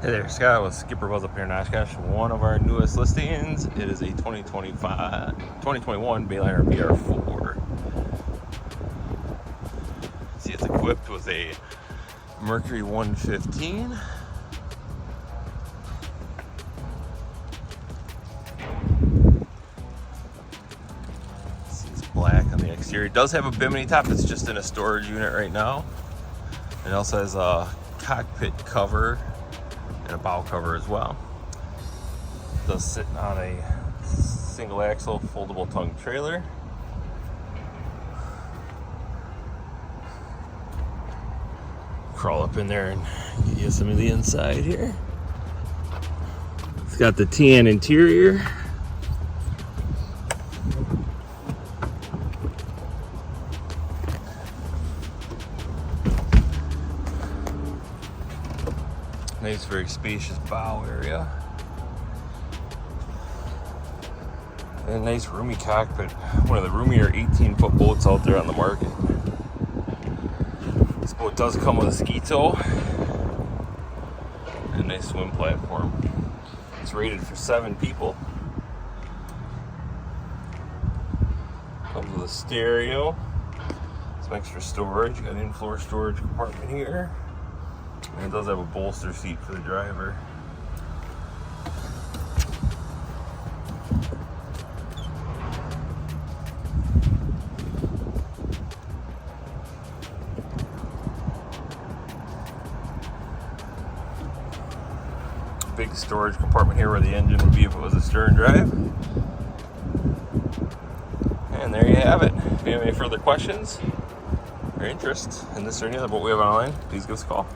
Hey there, Scott with SkipperBud's up here in Oshkosh. One of our newest listings. It is a 2021 Bayliner VR4. See, it's equipped with a Mercury 115. See, it's black on the exterior. It does have a bimini top. It's just in a storage unit right now. It also has a cockpit cover and a bow cover as well. It does sit on a single axle foldable tongue trailer. Crawl up in there and get you some of the inside here. It's got the tan interior. Nice, very spacious bow area. And a nice roomy cockpit. One of the roomier 18-foot boats out there on the market. This boat does come with a ski tow and a nice swim platform. It's rated for 7 people. Comes with a stereo. Some extra storage. You got an in-floor storage compartment here. And it does have a bolster seat for the driver. Big storage compartment here where the engine would be if it was a stern drive. And there you have it. If you have any further questions or interest in this or any other boat we have online, please give us a call.